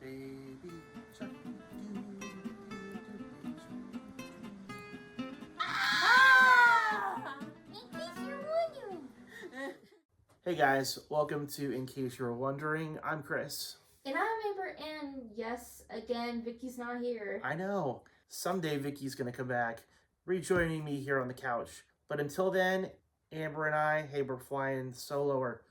baby shark. Hey guys, welcome to In Case You're Wondering. I'm Chris. And I'm Amber, and yes, again, Vicky's not here. I know. Someday Vicky's gonna come back, rejoining me here on the couch. But until then, Amber and I, hey, we're flying solo or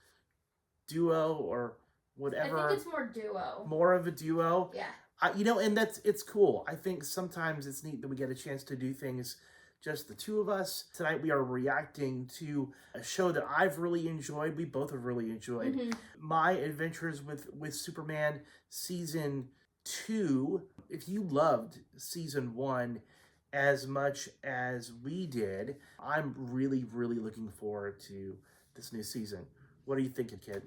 duo or whatever. I think it's more duo. More of a duo. Yeah. And it's cool. I think sometimes it's neat that we get a chance to do things just the two of us. Tonight we are reacting to a show that I've really enjoyed. We both have really enjoyed. Mm-hmm. My Adventures with Superman Season 2. If you loved Season 1 as much as we did, I'm really, really looking forward to this new season. What are you thinking, kid?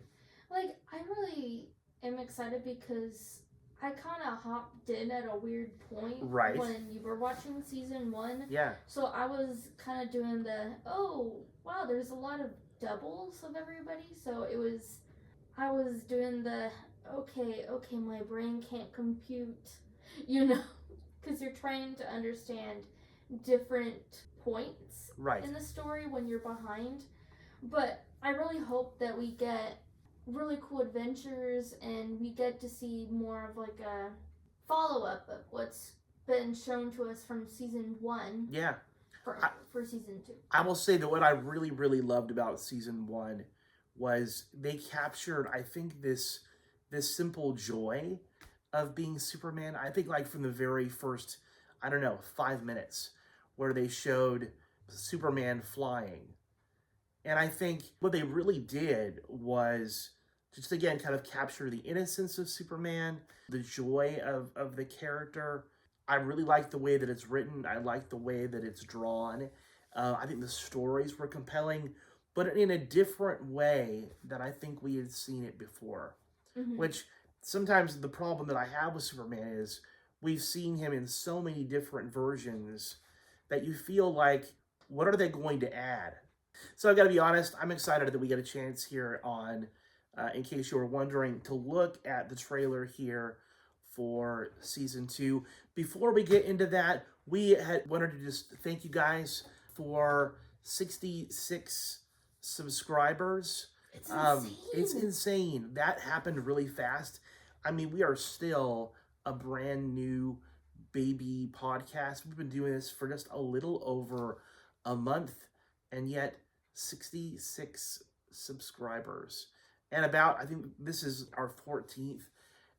Like, I really am excited because I kind of hopped in at a weird point when you were watching Season 1. Yeah. So I was kind of doing oh, wow, there's a lot of doubles of everybody. So I was doing okay, my brain can't compute, because you're trying to understand different points in the story when you're behind. But I really hope that we get really cool adventures and we get to see more of like a follow-up of what's been shown to us from Season 1 for Season 2. I will say that what I really, really loved about Season 1 was they captured, I think, this simple joy of being Superman. I think like from the very first, 5 minutes where they showed Superman flying. And I think what they really did was just, again, kind of capture the innocence of Superman, the joy of the character. I really like the way that it's written. I like the way that it's drawn. I think the stories were compelling, but in a different way than I think we had seen it before. Mm-hmm. Which sometimes the problem that I have with Superman is we've seen him in so many different versions that you feel like, what are they going to add? So I've got to be honest, I'm excited that we get a chance here on, In Case You Were Wondering, to look at the trailer here for Season 2. Before we get into that, we wanted to just thank you guys for 66 subscribers. It's insane. It's insane. That happened really fast. I mean, we are still a brand new baby podcast. We've been doing this for just a little over a month, and yet 66 subscribers. And I think this is our 14th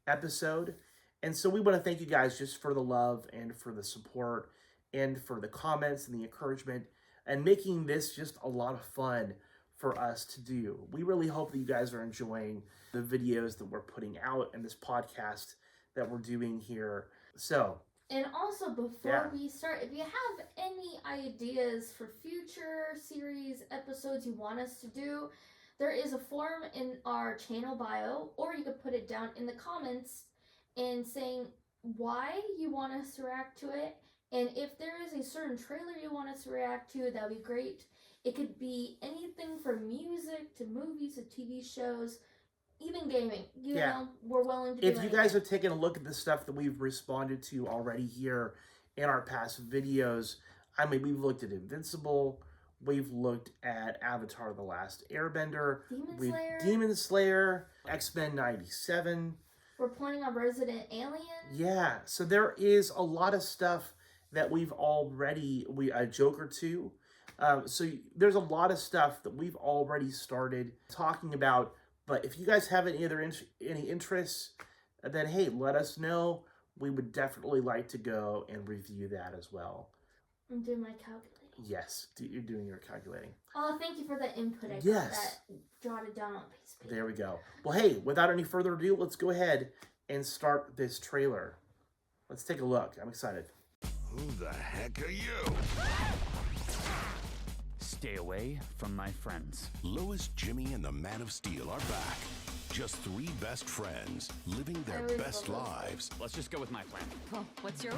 episode. And so we want to thank you guys just for the love and for the support and for the comments and the encouragement and making this just a lot of fun for us to do. We really hope that you guys are enjoying the videos that we're putting out and this podcast that we're doing here. And also, before we start, if you have any ideas for future series episodes you want us to do, there is a form in our channel bio, or you could put it down in the comments and saying why you want us to react to it. And if there is a certain trailer you want us to react to, that would be great. It could be anything from music to movies to TV shows, even gaming. You know, we're willing to do If you guys have taken a look at the stuff that we've responded to already here in our past videos, I mean, we've looked at Invincible, we've looked at Avatar: The Last Airbender, Demon Slayer, X-Men 97. We're planning on Resident Alien. Yeah, so there is a lot of stuff that we've already, Joker 2. So there's a lot of stuff that we've already started talking about. But if you guys have any interests, then hey, let us know. We would definitely like to go and review that as well. I'm doing my calculating. Yes, you're doing your calculating. Oh, thank you for the input. I got that jotted down on piece of paper. There we go. Well, hey, without any further ado, let's go ahead and start this trailer. Let's take a look. I'm excited. Who the heck are you? Stay away from my friends. Lois, Jimmy, and the Man of Steel are back. Just three best friends living their best lives. Let's just go with my plan. Well, what's your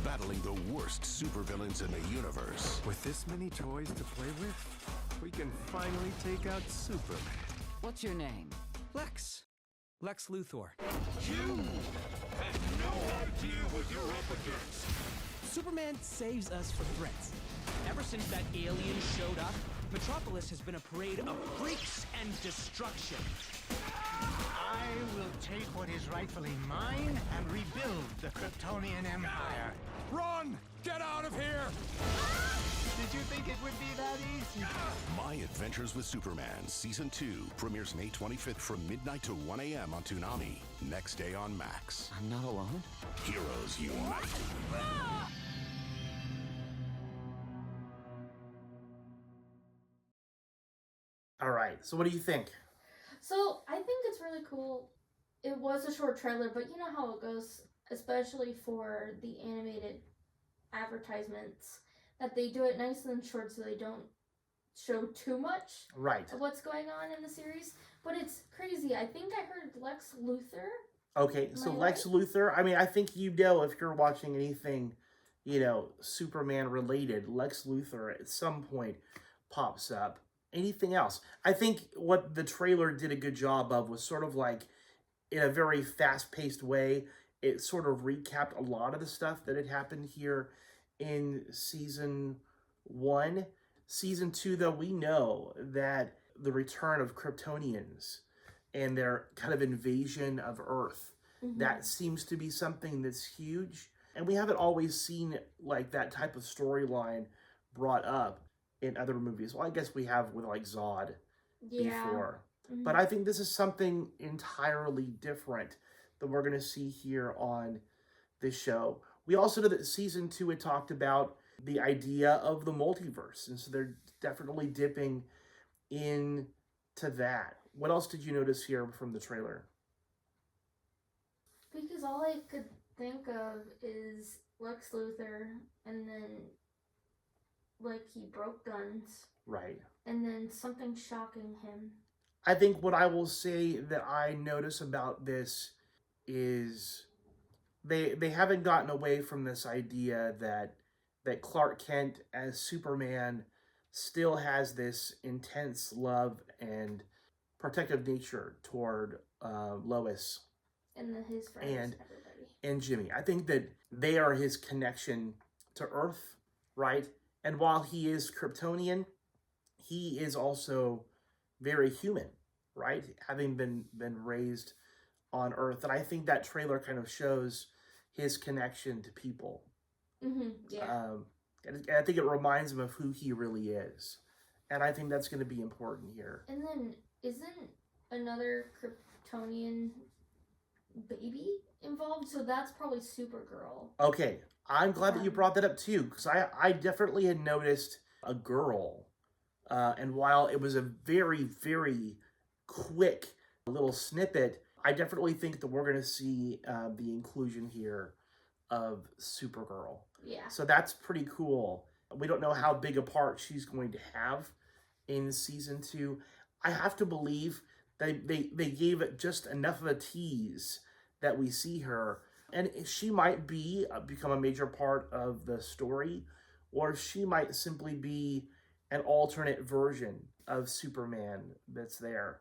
battling the worst supervillains in the universe. With this many toys to play with, we can finally take out Superman. What's your name? Lex Luthor. have no idea what you're up against. Superman saves us from threats. Ever since that alien showed up, Metropolis has been a parade of freaks and destruction. I will take what is rightfully mine and rebuild the Kryptonian Empire. Run! Get out of here! Did you think it would be that easy? My Adventures with Superman Season 2 premieres May 25th from midnight to 1 a.m. on Toonami. Next day on Max. I'm not alone? Heroes unite. All right. So what do you think? So I think it's really cool. It was a short trailer, but you know how it goes, especially for the animated advertisements, that they do it nice and short so they don't show too much Right. of what's going on in the series. But it's crazy. I think I heard Lex Luthor. Okay, so Am I Lex Luthor, I mean, I think you know if you're watching anything, Superman related, Lex Luthor at some point pops up. Anything else? I think what the trailer did a good job of was sort of like, in a very fast-paced way, it sort of recapped a lot of the stuff that had happened here in Season 1. Season 2, though, we know that the return of Kryptonians and their kind of invasion of Earth, that seems to be something that's huge. And we haven't always seen like that type of storyline brought up in other movies. Well, I guess we have with like Zod before. But I think this is something entirely different that we're going to see here on this show. We also know that Season 2 had talked about the idea of the multiverse. And so they're definitely dipping into that. What else did you notice here from the trailer? Because all I could think of is Lex Luthor, and then, like, he broke guns. Right. And then something shocking him. I think what I will say that I notice about this is they haven't gotten away from this idea that Clark Kent as Superman still has this intense love and protective nature toward Lois And then his friends, and everybody. and Jimmy. I think that they are his connection to Earth, right? And while he is Kryptonian, he is also very human, right? Having been raised on Earth. And I think that trailer kind of shows his connection to people. Yeah. And I think it reminds him of who he really is. And I think that's going to be important here. And then, isn't another Kryptonian baby involved? So that's probably Supergirl. Okay, I'm glad that you brought that up too, because I definitely had noticed a girl. And while it was a very, very quick little snippet, I definitely think that we're going to see the inclusion here of Supergirl. Yeah. So that's pretty cool. We don't know how big a part she's going to have in Season 2. I have to believe they gave it just enough of a tease that we see her. And she might become a major part of the story, or she might simply be an alternate version of Superman that's there.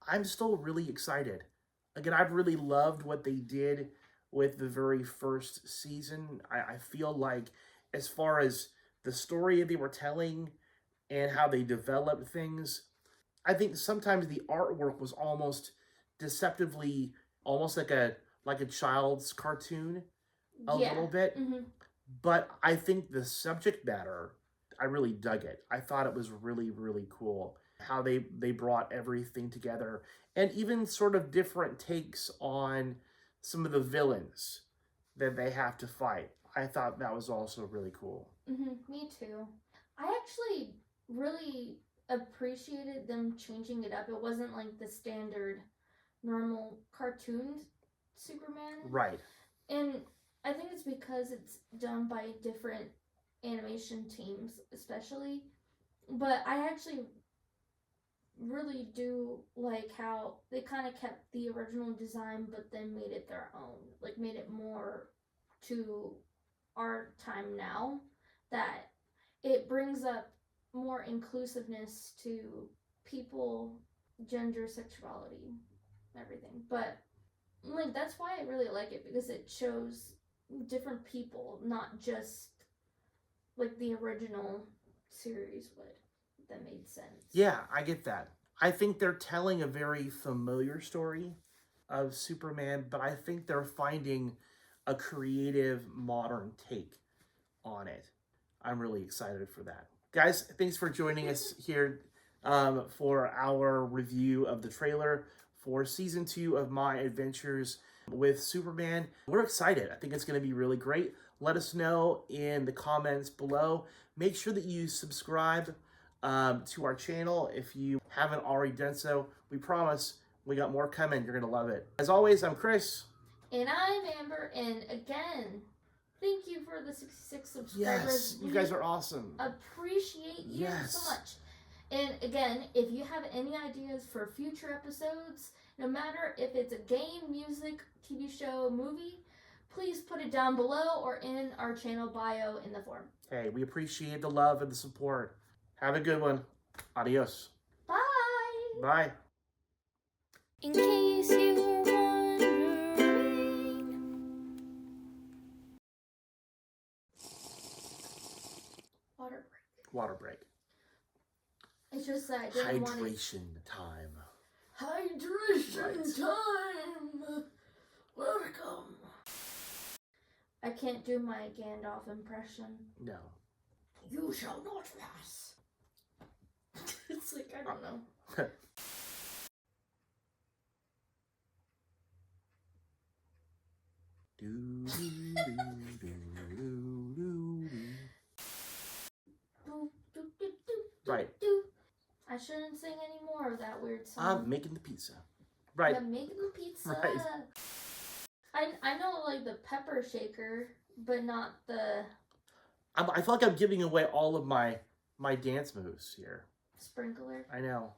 I'm still really excited. Again, I've really loved what they did with the very first season. I feel like as far as the story they were telling and how they developed things, I think sometimes the artwork was almost deceptively, almost like a child's cartoon a little bit. But I think the subject matter, I really dug it. I thought it was really, really cool how they brought everything together, and even sort of different takes on some of the villains that they have to fight. I thought that was also really cool. Me too. I actually really appreciated them changing it up. It wasn't like the standard normal cartoon Superman. Right. And I think it's because it's done by different animation teams, especially. But I actually really do like how they kind of kept the original design, but then made it their own. Like, made it more to our time now. That it brings up more inclusiveness to people, gender, sexuality, everything. But like, that's why I really like it, because it shows different people, not just like the original series would. That made sense. Yeah, I get that. I think they're telling a very familiar story of Superman, but I think they're finding a creative, modern take on it. I'm really excited for that. Guys, thanks for joining us here for our review of the trailer for Season 2 of My Adventures with Superman. We're excited. I think it's going to be really great. Let us know in the comments below. Make sure that you subscribe to our channel if you haven't already done so. We promise we got more coming. You're going to love it. As always, I'm Chris. And I'm Amber, and again, thank you for the 66 subscribers. Yes, you guys are awesome. Appreciate you so much. And again, if you have any ideas for future episodes, no matter if it's a game, music, TV show, movie, please put it down below or in our channel bio in the form. Hey, we appreciate the love and the support. Have a good one. Adios. Bye! Bye. In case you were wondering. Water break. Water break. It's just that I didn't want to... Hydration time. Hydration time! Welcome! I can't do my Gandalf impression. No. You shall not pass. It's like, I don't know. Right. I shouldn't sing any more of that weird song. I'm making the pizza. Right. I'm making the pizza. Right. I know, like, the pepper shaker, but not the... I feel like I'm giving away all of my dance moves here. Sprinkler. I know.